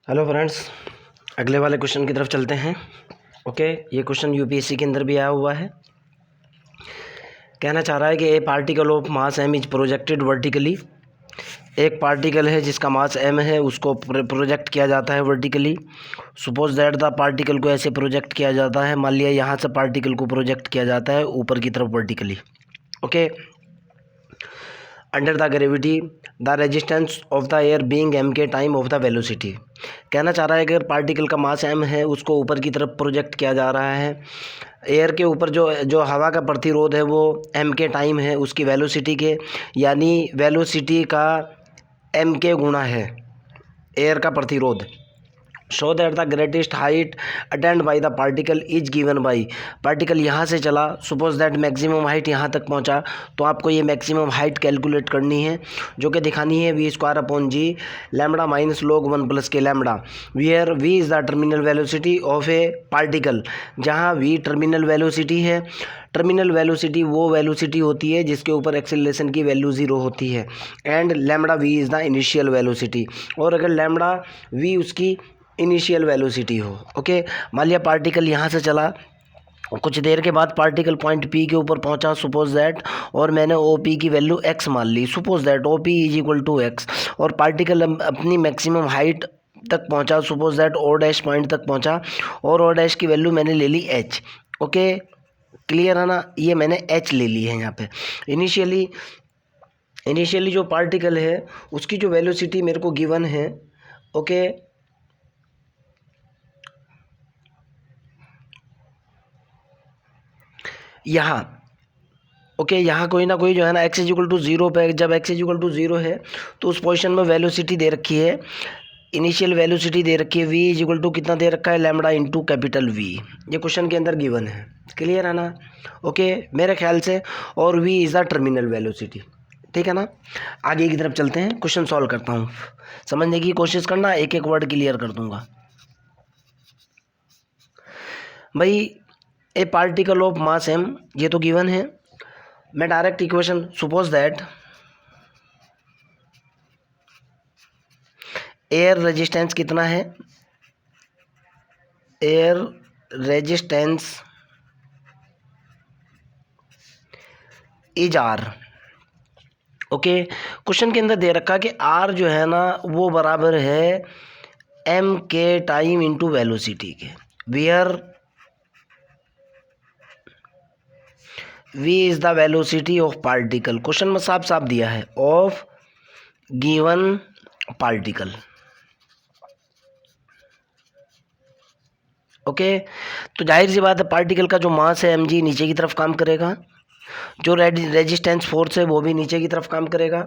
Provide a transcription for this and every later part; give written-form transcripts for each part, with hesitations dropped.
Hello friends, अगले वाले question की तरफ चलते हैं। ओके, ये क्वेश्चन यूपीएससी के अंदर भी आया हुआ है। कहना चाह रहा है कि a particle of mass M is projected vertically. एक पार्टिकल है जिसका मास एम है, उसको प्रोजेक्ट किया जाता है vertically. Suppose that the particle को ऐसे प्रोजेक्ट किया जाता है। मान लिया यहाँ से पार्टिकल को प्रोजेक्ट किया जाता है ऊपर की तरफ vertically. Okay, under the gravity the resistance of the air being M K time of the velocity. कहना चाह रहा है कि अगर पार्टिकल का मास एम है, उसको ऊपर की तरफ प्रोजेक्ट किया जा रहा है। एयर के ऊपर जो जो हवा का प्रतिरोध है वो एम के टाइम है उसकी वेलोसिटी के, यानी वेलोसिटी का एम के गुणा है एयर का प्रतिरोध। Show that the greatest height attend by the particle is given by. Particle यहाँ से चला, सपोज दैट मैक्सिमम हाइट यहाँ तक पहुँचा, तो आपको ये मैक्सिमम हाइट कैलकुलेट करनी है, जो कि दिखानी है v square upon g lambda minus log 1 plus k lambda, where v is the terminal velocity of a particle. जहाँ वी टर्मिनल वेलोसिटी है। टर्मिनल वेलोसिटी वो वेलोसिटी होती है जिसके ऊपर एक्सेलरेशन की वैल्यू 0 होती है, and lambda V is the initial velocity. और अगर लैम्बडा वी उसकी इनिशियल वेलोसिटी हो। ओके, मान लिया पार्टिकल यहाँ से चला, कुछ देर के बाद पार्टिकल पॉइंट पी के ऊपर पहुँचा, सपोज दैट, और मैंने ओ पी की वैल्यू एक्स मान ली, suppose that O P is equal to x. और पार्टिकल अपनी मैक्सिमम हाइट तक पहुँचा, suppose that O dash point तक पहुँचा, और ओ डैश की वैल्यू मैंने ले ली एच। ओके, क्लियर है ना, ये मैंने एच ले ली है यहाँ पे। इनिशियली जो पार्टिकल है उसकी जो वेलोसिटी मेरे को गिवन है। ओके, यहाँ ओके, यहाँ कोई ना कोई जो है ना एक्स इक्वल टू जीरो पे, जब एक्स इक्वल टू जीरो है तो उस पोजीशन में वेलोसिटी दे रखी है, इनिशियल वेलोसिटी दे रखी है वी इज इक्वल टू कितना दे रखा है, लैम्बडा इंटू कैपिटल वी। ये क्वेश्चन के अंदर गिवन है, क्लियर है ना। ओके, मेरे ख्याल से, और V is the terminal velocity. ठीक है ना, आगे की तरफ चलते हैं, क्वेश्चन सॉल्व करता हूँ। समझने की कोशिश करना, एक एक वर्ड क्लियर कर दूंगा भाई। A particle of mass M, ये तो गिवन है। मैं direct equation, suppose that air resistance कितना है, air resistance is R. Okay, question के अंदर दे रखा कि आर जो है ना वो बराबर है M K time into velocity के, where V is the velocity of particle. Question में साफ साफ दिया है ऑफ गिवन पार्टिकल। ओके, तो जाहिर सी बात है पार्टिकल का जो मास है एम जी नीचे की तरफ काम करेगा, जो रेजिस्टेंस फोर्स है वो भी नीचे की तरफ काम करेगा,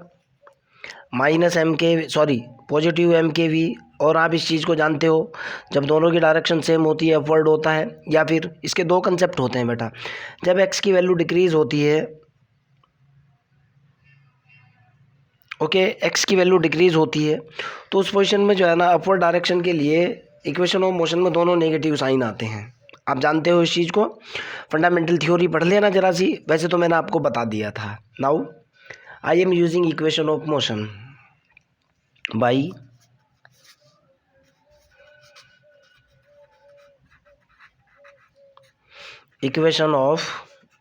माइनस एम के sorry positive M K we. और आप इस चीज़ को जानते हो, जब दोनों की डायरेक्शन सेम होती है अपवर्ड होता है, या फिर इसके दो कंसेप्ट होते हैं बेटा। जब एक्स की वैल्यू डिक्रीज होती है, ओके, एक्स की वैल्यू डिक्रीज होती है, तो उस पोजीशन में जो है ना अपवर्ड डायरेक्शन के लिए इक्वेशन ऑफ मोशन में दोनों नेगेटिव साइन आते हैं। आप जानते हो इस चीज़ को, फंडामेंटल थ्योरी पढ़ लेना जरा सी, वैसे तो मैंने आपको बता दिया था। Now I am using equation of motion by equation of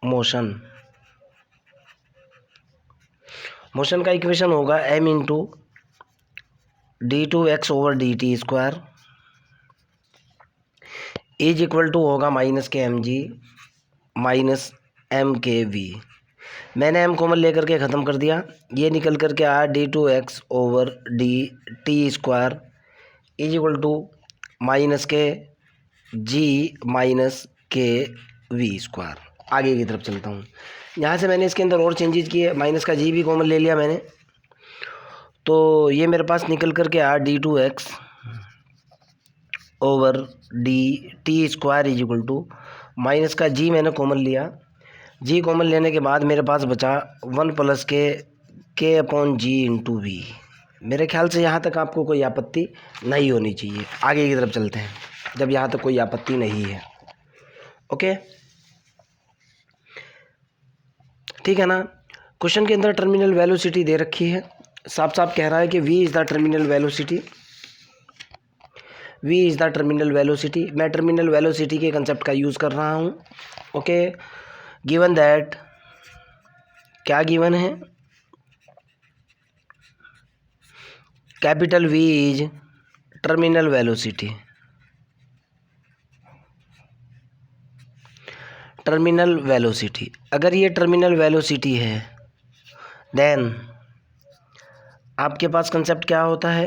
motion. Motion का इक्वेशन होगा M into D two X over D T square is equal to होगा minus K M G minus M K V. मैंने M common लेकर के ख़त्म कर दिया, ये निकल कर के आया D two X over D T square is equal to minus के जी माइनस के वी स्क्वायर। आगे की तरफ चलता हूँ, यहाँ से मैंने इसके अंदर और चेंजेस किए, माइनस का जी भी कॉमन ले लिया मैंने, तो ये मेरे पास निकल कर के आया D two X over D T square is equal to minus का जी मैंने कॉमन लिया, जी कॉमन लेने के बाद मेरे पास बचा 1 प्लस के अपॉन जी इंटू वी। मेरे ख्याल से यहाँ तक आपको कोई आपत्ति नहीं होनी चाहिए। आगे की तरफ चलते हैं, जब यहाँ तक कोई आपत्ति नहीं है। ओके, ठीक है ना। क्वेश्चन के अंदर टर्मिनल वेलोसिटी दे रखी है, साफ साफ कह रहा है कि v is the terminal velocity. v is the terminal velocity. मैं टर्मिनल वेलोसिटी के कंसेप्ट का यूज़ कर रहा हूँ। ओके, गिवन दैट, क्या गिवन है, capital v is terminal velocity. Terminal velocity, अगर ये टर्मिनल वेलोसिटी है देन आपके पास कंसेप्ट क्या होता है,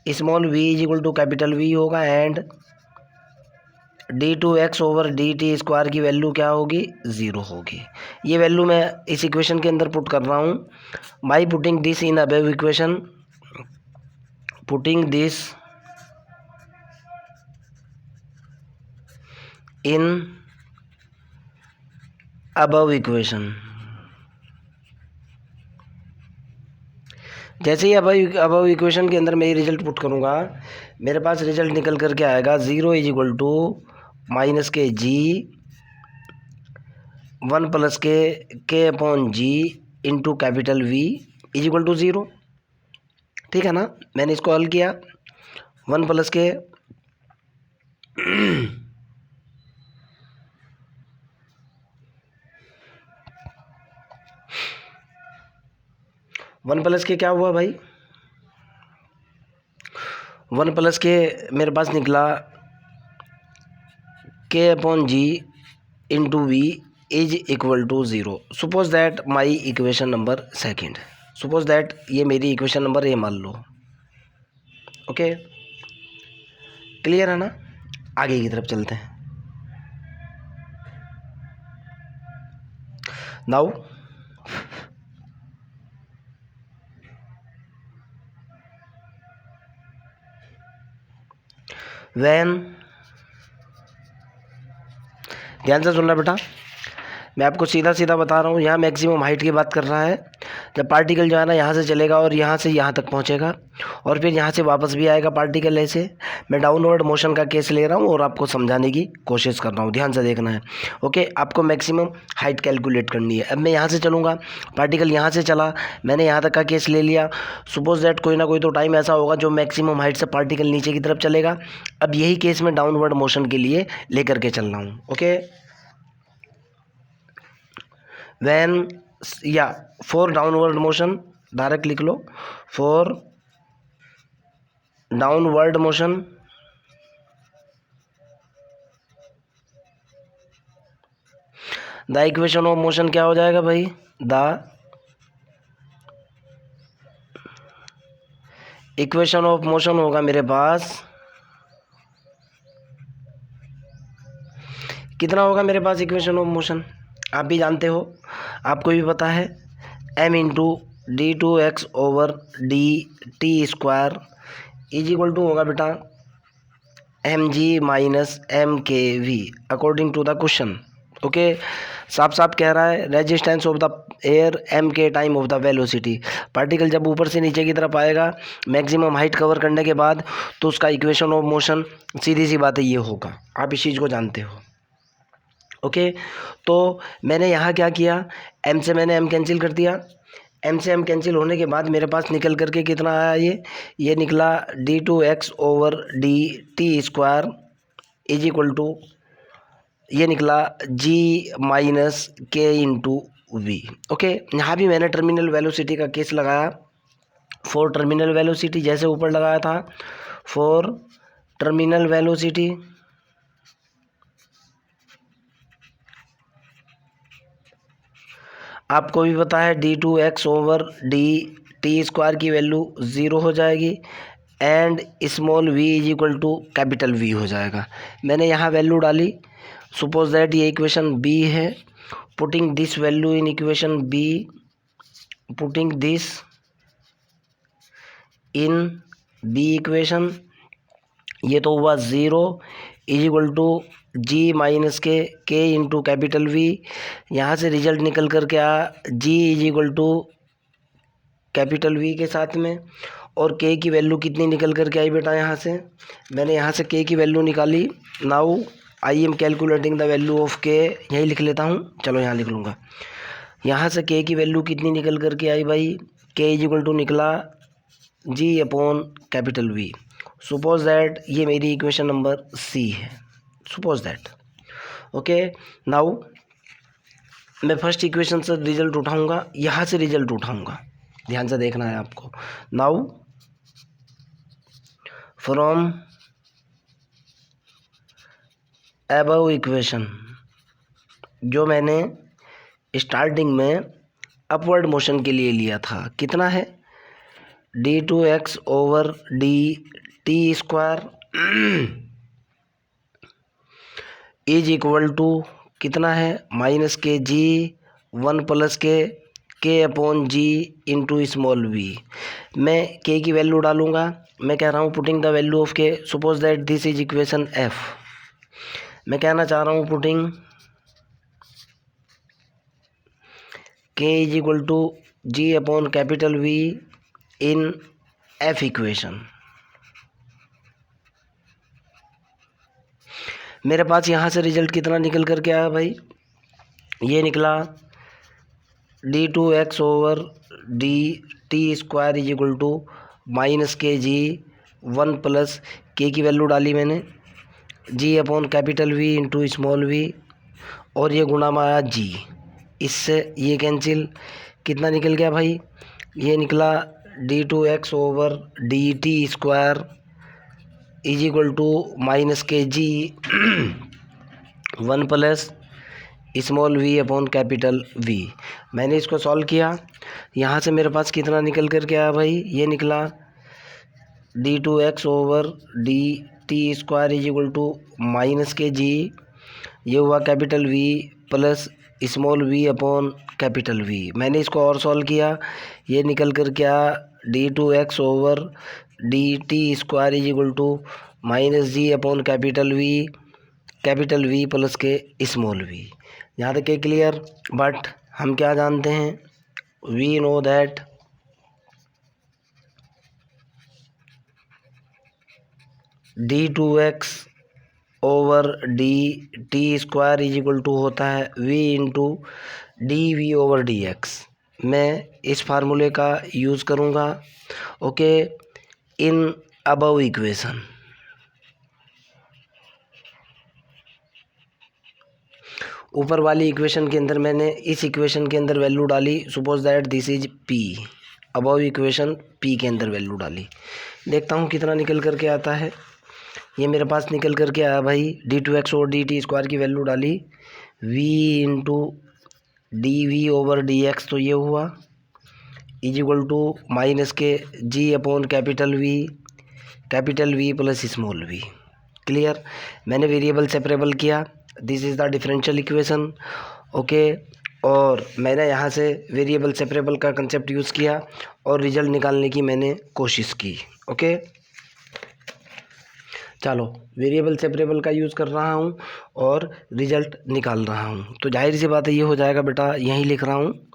small v is equal to capital V होगा and d2x over dt square की वैल्यू क्या होगी, 0 होगी। ये वैल्यू मैं इस इक्वेशन के अंदर पुट कर रहा हूँ by putting this in above equation, putting this in above equation. जैसे ही अबव इक्वेशन के अंदर मैं ये रिजल्ट पुट करूँगा, मेरे पास रिजल्ट निकल करके आएगा 0 इज इक्वल टू माइनस के जी 1 प्लस के upon ji into capital V is equal to 0। ठीक है ना, मैंने इसको हल किया, 1 प्लस के 1 प्लस के क्या हुआ भाई, 1 प्लस के मेरे पास निकला K upon ji into V is equal to 0। Suppose that my equation number second, suppose that ये मेरी इक्वेशन नंबर ए मान लो। ओके, क्लियर है ना, आगे की तरफ चलते हैं। नाउ वैन, ध्यान से सुनना बेटा, मैं आपको सीधा सीधा बता रहा हूँ, यहाँ मैक्सिमम हाइट की बात कर रहा है। जब पार्टिकल जो है ना यहाँ से चलेगा और यहाँ से यहाँ तक पहुँचेगा और फिर यहाँ से वापस भी आएगा पार्टिकल ऐसे, मैं डाउनवर्ड मोशन का केस ले रहा हूँ और आपको समझाने की कोशिश कर रहा हूँ, ध्यान से देखना है। ओके, आपको मैक्सिमम हाइट कैलकुलेट करनी है। अब मैं यहाँ से चलूँगा, पार्टिकल यहाँ से चला, मैंने यहाँ तक का केस ले लिया। सपोज दैट कोई ना कोई तो टाइम ऐसा होगा जो मैक्सिमम हाइट से पार्टिकल नीचे की तरफ चलेगा। अब यही केस मैं डाउनवर्ड मोशन के लिए लेकर के चल रहा हूँ। ओके, वैन या फॉर डाउनवर्ड मोशन, डायरेक्ट लिख लो, for downward motion the equation of motion क्या हो जाएगा भाई, द इक्वेशन ऑफ मोशन होगा मेरे पास, कितना होगा मेरे पास इक्वेशन ऑफ मोशन, आप भी जानते हो, आपको भी पता है, m into d2x over D T square is equal to होगा बेटा mg minus mkv according to the question. Okay, साफ साफ कह रहा है resistance of the air m K time of the velocity. Particle जब ऊपर से नीचे की तरफ आएगा मैक्सिमम हाइट कवर करने के बाद, तो उसका इक्वेशन ऑफ मोशन सीधी सी बात है ये होगा, आप इस चीज़ को जानते हो। ओके, तो मैंने यहाँ क्या किया, m से मैंने m कैंसिल कर दिया, m से m कैंसिल होने के बाद मेरे पास निकल करके कितना आया, ये निकला d2x over D T square is equal to, ये निकला g minus k into v. Okay, यहाँ भी मैंने टर्मिनल वेलोसिटी का केस लगाया, फॉर टर्मिनल वेलोसिटी जैसे ऊपर लगाया था, फॉर टर्मिनल वेलोसिटी आपको भी पता है d2x over D T square की वैल्यू 0 हो जाएगी and small v is equal to capital V हो जाएगा। मैंने यहाँ वैल्यू डाली, सपोज दैट ये इक्वेशन B है, putting this value in equation B, putting this in B equation, ये तो हुआ 0 is equal to g minus k into capital V। यहाँ से रिजल्ट निकल कर के आ g is equal to capital V के साथ में, और k की वैल्यू कितनी निकल कर के आई बेटा, यहाँ से मैंने यहाँ से k की वैल्यू निकाली। Now I am calculating the value of k, यही लिख लेता हूँ, चलो यहाँ लिख लूँगा। यहाँ से k की वैल्यू कितनी निकल कर के आई भाई, k इज इक्वल टू निकला g upon capital V। Suppose that ये मेरी इक्वेशन नंबर सी है, सपोज दैट। ओके, नाउ मैं फर्स्ट इक्वेशन से रिजल्ट उठाऊंगा, यहाँ से रिजल्ट उठाऊंगा, ध्यान से देखना है आपको। नाउ फ्रॉम अबव इक्वेशन, जो मैंने स्टार्टिंग में अपवर्ड मोशन के लिए लिया था, कितना है d2x over D T square is equal to कितना है माइनस के जी 1 प्लस के अपॉन जी इंटू स्मॉल वी। मैं के की वैल्यू डालूंगा, मैं कह रहा हूँ putting the value of k, suppose that this is equation F. मैं कहना चाह रहा हूँ putting k is equal to g upon capital v in F equation. मेरे पास यहाँ से रिजल्ट कितना निकल कर के आया भाई, ये निकला d2x over D T square is equal to minus के जी 1 प्लस के की वैल्यू डाली मैंने g upon capital v into small v, और ये गुणा में आया जी, इससे ये कैंसिल, कितना निकल गया भाई, ये निकला d2x over D T square is equal to minus के जी 1 plus small v upon capital v. मैंने इसको सॉल्व किया, यहाँ से मेरे पास कितना निकल कर के आया भाई, ये निकला d2x over D T square is equal to minus के जी, ये हुआ capital v plus small v upon capital v. मैंने इसको और सॉल्व किया, ये निकल कर क्या d2x over D T square is equal to minus g upon capital v plus k small v. यहाँ तक के क्लियर। बट हम क्या जानते हैं, we know that d2x over D T square is equal to होता है v into d v over d x. मैं इस फार्मूले का यूज़ करूँगा ओके इन अबव इक्वेशन। ऊपर वाली इक्वेशन के अंदर मैंने इस इक्वेशन के अंदर वैल्यू डाली, suppose that this is p, above equation p के अंदर वैल्यू डाली, देखता हूँ कितना निकल करके आता है। ये मेरे पास निकल करके आया भाई d2x और डी टी स्क्वायर की वैल्यू डाली v into d v over d x, तो ये हुआ is equal to minus k g upon capital v plus small v. Clear. मैंने वेरिएबल सेपरेबल किया, this is the differential equation okay, और मैंने यहाँ से वेरिएबल सेपरेबल का कंसेप्ट यूज़ किया और रिजल्ट निकालने की मैंने कोशिश की ओके। चलो वेरिएबल सेपरेबल का यूज़ कर रहा हूँ और रिजल्ट निकाल रहा हूँ, तो जाहिर सी बात है ये हो जाएगा बेटा, यहीं लिख रहा हूँ,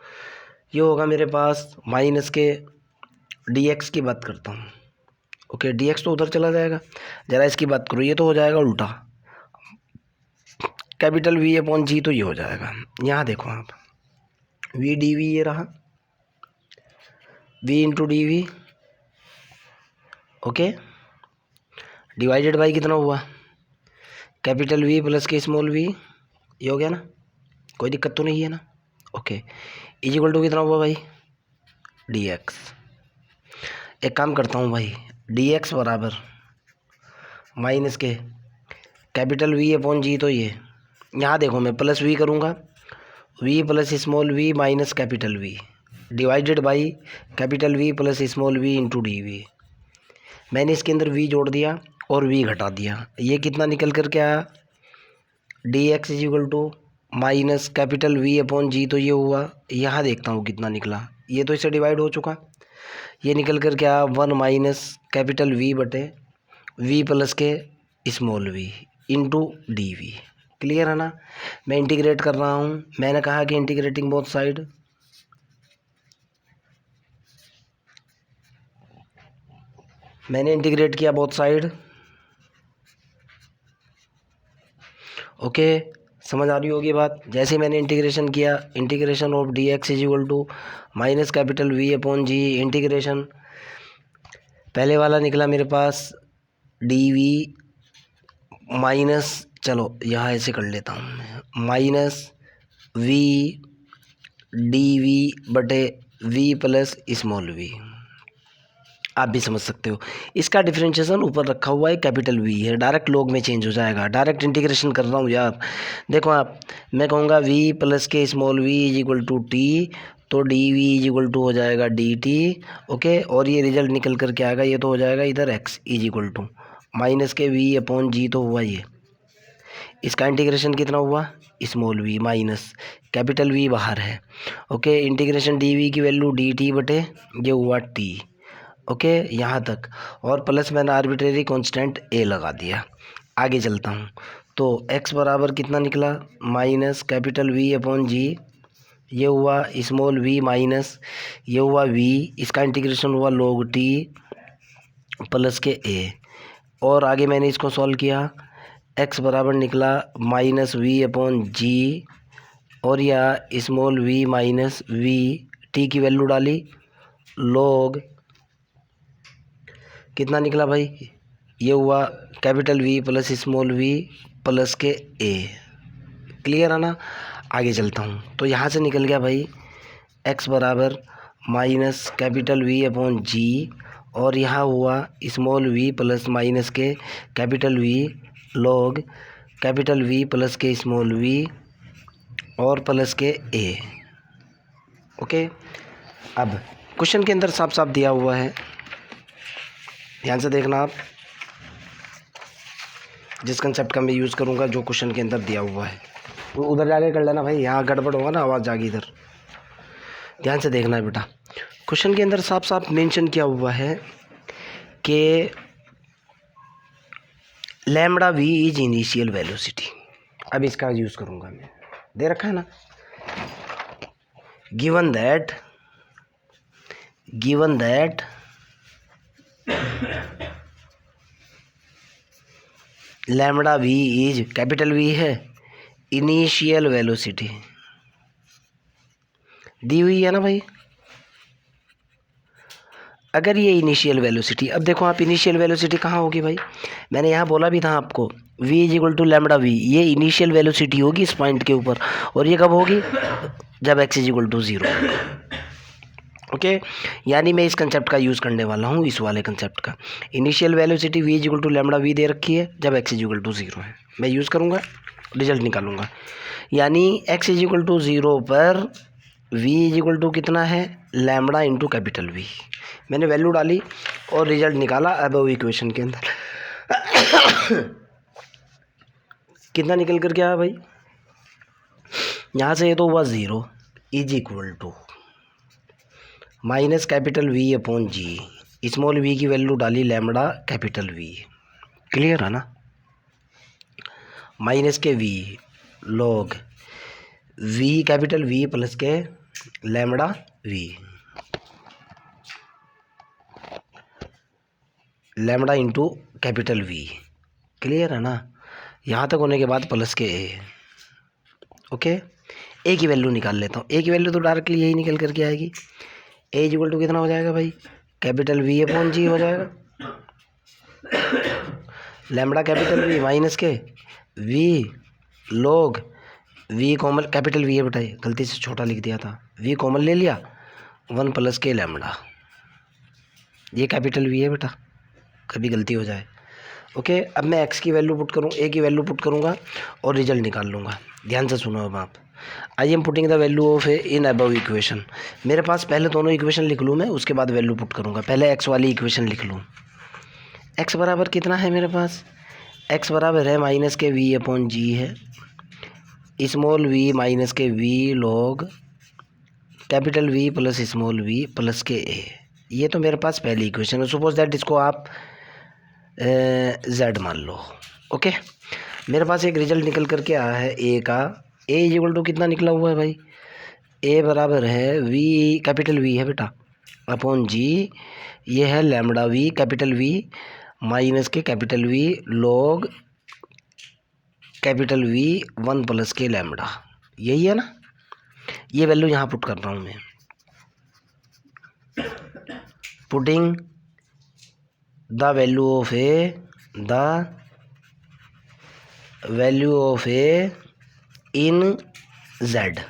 ये होगा मेरे पास माइनस के dx की बात करता हूँ ओके, dx तो उधर चला जाएगा, ज़रा इसकी बात करो, ये तो हो जाएगा उल्टा, कैपिटल v अपॉन जी, तो ये हो जाएगा। यहाँ देखो आप v डी वी, ये रहा v into d v okay, divided by कितना हुआ capital v plus k small v, ये हो गया ना, कोई दिक्कत तो नहीं है ना ओके। इज इक्वल टू कितना हुआ भाई dx। एक काम करता हूँ भाई, dx बराबर minus k capital v upon g, तो ये यहाँ देखो मैं प्लस v करूँगा, v plus small v minus capital v divided by capital v plus small v into d v. मैंने इसके अंदर v जोड़ दिया और v घटा दिया, ये कितना निकल कर के आया dx is equal to minus capital v upon g, तो ये हुआ, यहाँ देखता हूँ कितना निकला, ये तो इससे डिवाइड हो चुका, ये निकल कर के आया 1 माइनस कैपिटल v बटे v plus k small v into d v. Clear है ना। मैं इंटीग्रेट कर रहा हूँ, मैंने कहा कि इंटीग्रेटिंग बोथ साइड, मैंने इंटीग्रेट किया बोथ साइड ओके, समझ आ रही होगी बात। जैसे मैंने इंटीग्रेशन किया, integration of d x is equal to minus capital v upon g, integration पहले वाला निकला मेरे पास डी वी माइनस, चलो यहाँ ऐसे कर लेता हूँ मैं, माइनस वी डी वी बटे वी प्लस स्मॉल वी। आप भी समझ सकते हो, इसका डिफरेंशिएशन ऊपर रखा हुआ है कैपिटल वी है, डायरेक्ट लॉग में चेंज हो जाएगा। डायरेक्ट इंटीग्रेशन कर रहा हूँ यार। देखो आप, मैं कहूँगा v plus k small v is equal to t, तो d v is equal to हो जाएगा डी टी। ओके, और ये रिजल्ट निकल कर क्या आएगा, ये तो हो जाएगा इधर x is equal to minus के वी अपॉन जी, तो हुआ ये। इसका इंटीग्रेशन कितना हुआ, small v minus capital v बाहर है। ओके, इंटीग्रेशन डी वी की वैल्यू डी टी बटे ये हुआ टी। ओके, यहाँ तक, और प्लस मैंने आर्बिट्रेरी कांस्टेंट ए लगा दिया। आगे चलता हूँ, तो x बराबर कितना निकला, minus capital v upon g, ये हुआ स्मॉल वी माइनस ये हुआ v, इसका इंटीग्रेशन हुआ log t प्लस के a। और आगे मैंने इसको सॉल्व किया, x बराबर निकला माइनस वी अपॉन जी, और या small v minus v, t की वैल्यू डाली, log कितना निकला भाई, ये हुआ capital v plus small v plus k a. Clear है ना। आगे चलता हूँ, तो यहाँ से निकल गया भाई x बराबर minus capital v upon g, और यहाँ हुआ small v plus minus k capital v log capital v plus k small v और प्लस के ए। ओके, अब क्वेश्चन के अंदर साफ साफ दिया हुआ है, ध्यान से देखना आप, जिस कंसेप्ट का मैं यूज़ करूँगा जो क्वेश्चन के अंदर दिया हुआ है, तो उधर जाके कर लेना भाई, यहाँ गड़बड़ होगा ना, आवाज़ जागी इधर। ध्यान से देखना है बेटा, क्वेश्चन के अंदर साफ साफ मेंशन किया हुआ है कि lambda v is initial velocity. अब इसका यूज़ करूँगा मैं, दे रखा है ना, given that lambda v is, capital v है, इनिशियल वेलोसिटी दी हुई है ना भाई। अगर ये इनिशियल वेलोसिटी, अब देखो आप इनिशियल वेलोसिटी कहाँ होगी भाई, मैंने यहाँ बोला भी था आपको, v is equal to lambda v, ये इनिशियल वेलोसिटी होगी इस पॉइंट के ऊपर, और ये कब होगी, जब x is equal to 0। Okay, यानी मैं इस कंसेप्ट का यूज़ करने वाला हूँ, इस वाले कंसेप्ट का। Initial velocity v is equal to lambda v दे रखी है, जब x इज इक्वल टू 0 है, मैं यूज़ करूँगा, रिजल्ट निकालूंगा। यानी x इज इक्वल टू 0 पर v इज इक्वल टू कितना है, लैम्बडा इंटू कैपिटल वी। मैंने वैल्यू डाली और रिजल्ट निकाला अबव इक्वेशन के अंदर। कितना निकल कर क्या है भाई, यहाँ से ये तो हुआ 0 is equal to minus capital v upon g, small v की वैल्यू डाली लैम्बडा कैपिटल वी। क्लियर है ना, माइनस के v log v capital v plus k lambda v, lambda into capital v. Clear है ना, यहाँ तक होने के बाद प्लस के ए। ओके, ए की वैल्यू निकाल लेता हूँ, ए की वैल्यू तो डायरेक्टली यही निकल करके आएगी, ए इक्वल टू कितना हो जाएगा भाई, कैपिटल वी अपॉन जी हो जाएगा, लैम्बडा कैपिटल वी माइनस के v log v common, capital v है बेटा, गलती से छोटा लिख दिया था, वी कॉमन ले लिया, 1 प्लस के लैम्बडा, ये कैपिटल वी है बेटा, कभी गलती हो जाए। ओके, अब मैं एक्स की वैल्यू पुट करूँ, ए की वैल्यू पुट करूँगा और रिजल्ट निकाल लूँगा। ध्यान से सुनो अब आप, I am putting the value of A in above equation. मेरे पास पहले दोनों इक्वेशन लिख लूँ मैं, उसके बाद वैल्यू पुट करूँगा। पहले एक्स वाली इक्वेशन लिख लूँ, एक्स बराबर कितना है मेरे पास, एक्स बराबर है माइनस के वी अपॉन जी है, स्मॉल वी माइनस के v log capital v plus small v plus k a. ये तो मेरे पास पहली इक्वेशन है, सपोज दैट इसको आप z मान लो। ओके, मेरे पास एक रिजल्ट निकल करके आया है ए का, ए इज इक्वल टू कितना निकला हुआ है भाई, ए बराबर है वी कैपिटल वी है बेटा अपॉन जी, ये है lambda v capital v minus k capital v log capital v 1 plus k lambda, यही है ना। ये वैल्यू यहाँ पुट कर रहा हूँ मैं, putting the value of A the value of A in Z.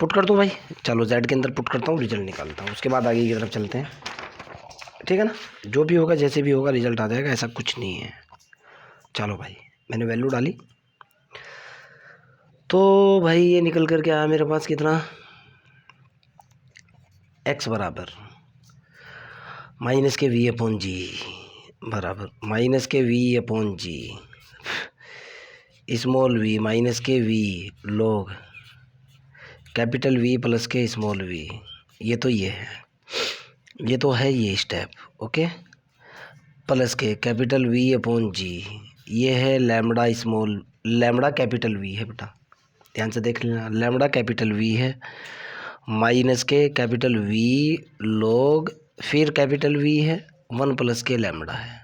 Put कर दूं भाई, चलो जेड के अंदर पुट करता हूँ, रिजल्ट निकालता हूँ, उसके बाद आगे की तरफ चलते हैं। ठीक है ना, जो भी होगा जैसे भी होगा रिजल्ट आ जाएगा, ऐसा कुछ नहीं है। चलो भाई मैंने वैल्यू डाली, तो भाई ये निकल कर के आया मेरे पास कितना, x बराबर माइनस के v अपॉन जी बराबर माइनस के v upon g, small v minus के v log capital V plus k small v। ये तो ये है, ये तो है ये स्टेप, ओके, प्लस के कैपिटल V अपॉन जी, ये है lambda small, lambda capital V है बेटा, ध्यान से देख लेना, लैम्बडा कैपिटल V है, minus k capital V log फिर कैपिटल V है, 1 प्लस के लैम्बडा है।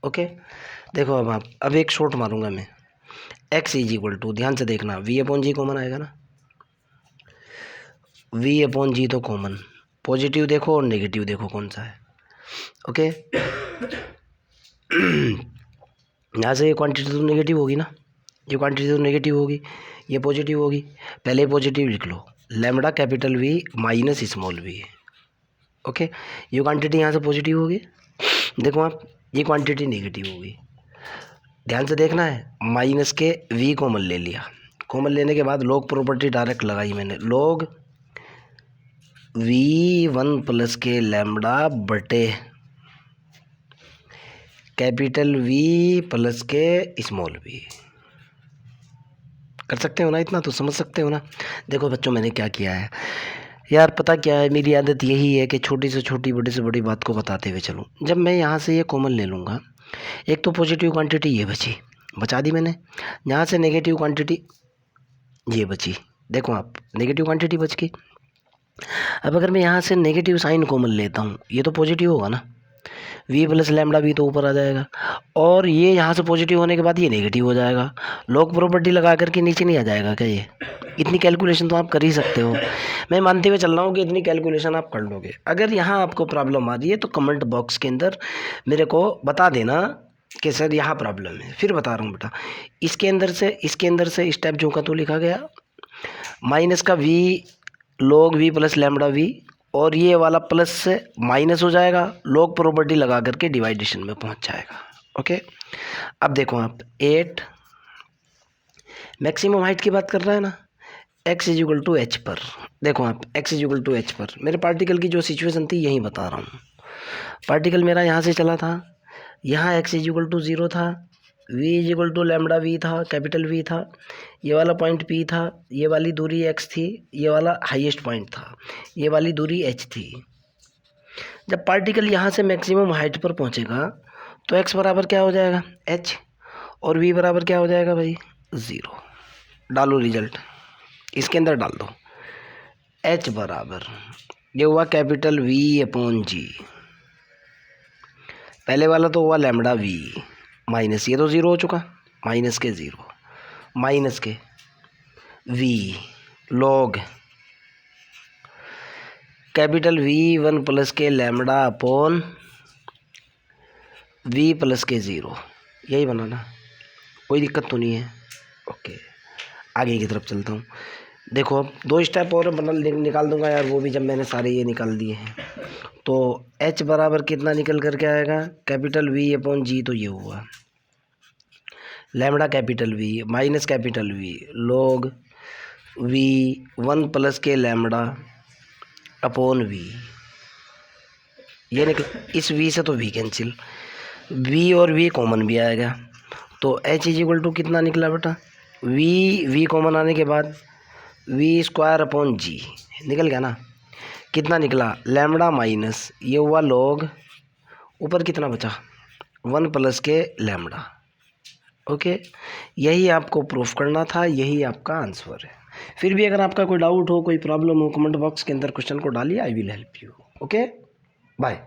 ओके, देखो अब एक शॉट मारूंगा मैं, x इज इक्वल टू, ध्यान से देखना, V अपॉन जी कॉमन आएगा ना, V अपॉन जी तो कॉमन, पॉजिटिव देखो और नेगेटिव देखो कौन सा है। ओके, यहाँ से ये क्वांटिटी तो नेगेटिव होगी ना, ये क्वांटिटी तो नेगेटिव होगी, ये पॉजिटिव होगी, पहले पॉजिटिव लिख लो, lambda capital V minus small v। Okay, ये क्वांटिटी यहाँ से पॉजिटिव होगी, देखो आप, ये क्वांटिटी नेगेटिव होगी, ध्यान से देखना है, माइनस के V कॉमन ले लिया, कॉमन लेने के बाद लॉग प्रॉपर्टी डायरेक्ट लगाई मैंने, log V1 plus k lambda बटे capital V plus k small v। कर सकते हो ना, इतना तो समझ सकते हो ना। देखो बच्चों मैंने क्या किया है यार, पता क्या है, मेरी आदत यही है कि छोटी से छोटी बड़ी से बड़ी बात को बताते हुए चलूँ। जब मैं यहाँ से ये कॉमन ले लूँगा, एक तो पॉजिटिव क्वांटिटी ये बचा दी मैंने, यहाँ से नेगेटिव क्वांटिटी ये बची, देखो आप नेगेटिव क्वांटिटी बच गई। अब अगर मैं यहाँ से नेगेटिव साइन कॉमन लेता हूँ, ये तो पॉजिटिव होगा ना, V प्लस लैम्बडा V तो ऊपर आ जाएगा, और ये यहाँ से पॉजिटिव होने के बाद ये नेगेटिव हो जाएगा, लॉग प्रॉपर्टी लगा करके नीचे नहीं आ जाएगा क्या ये? इतनी कैलकुलेशन तो आप कर ही सकते हो, मैं मानते हुए चल रहा हूँ कि इतनी कैलकुलेशन आप कर लोगे। अगर यहाँ आपको प्रॉब्लम आ रही है तो कमेंट बॉक्स के अंदर मेरे को बता देना कि सर यहाँ प्रॉब्लम है। फिर बता रहा हूँ बेटा, इसके अंदर से स्टेप जो का तो लिखा गया, माइनस का V log V plus lambda V, और ये वाला प्लस से माइनस हो जाएगा, लॉग प्रॉपर्टी लगा करके डिवाइडेशन में पहुंच जाएगा। ओके, अब देखो आप 8 मैक्सिमम हाइट की बात कर रहा है ना, x is equal to h पर, देखो आप x is equal to h पर, मेरे पार्टिकल की जो सिचुएशन थी यही बता रहा हूँ। पार्टिकल मेरा यहाँ से चला था, यहाँ x इज इक्वल टू 0 था, v is equal to lambda V था, कैपिटल V था, ये वाला पॉइंट P था, ये वाली दूरी x थी, ये वाला हाईएस्ट पॉइंट था, ये वाली दूरी h थी। जब पार्टिकल यहाँ से मैक्सिमम हाइट पर पहुँचेगा तो x बराबर क्या हो जाएगा, h, और v बराबर क्या हो जाएगा भाई, 0। डालो रिजल्ट, इसके अंदर डाल दो, h बराबर ये हुआ कैपिटल V अपॉन जी, पहले वाला तो हुआ लैम्बडा V माइनस, ये तो 0 हो चुका, माइनस के 0 माइनस के V log capital V1 plus k lambda upon V plus के 0, यही बना ना, कोई दिक्कत तो नहीं है। ओके, आगे की तरफ चलता हूँ। देखो अब 2 स्टेप और निकाल दूंगा यार, वो भी जब मैंने सारे ये निकाल दिए हैं। तो h बराबर कितना निकल करके आएगा, कैपिटल V अपॉन जी, तो ये हुआ lambda capital V minus capital V log V1 plus k lambda upon V, ये निकल, इस V से तो V कैंसिल, V और V कॉमन भी आएगा, तो h इज इक्वल टू कितना निकला बेटा, V कॉमन आने के बाद V स्क्वायर अपॉन जी निकल गया ना, कितना निकला, लैम्बडा माइनस ये हुआ log, ऊपर कितना बचा, 1 प्लस के लैम्बडा। ओके, यही आपको प्रूफ करना था, यही आपका आंसर है। फिर भी अगर आपका कोई डाउट हो, कोई प्रॉब्लम हो, कमेंट बॉक्स के अंदर क्वेश्चन को डालिए, I will help you. Okay, bye.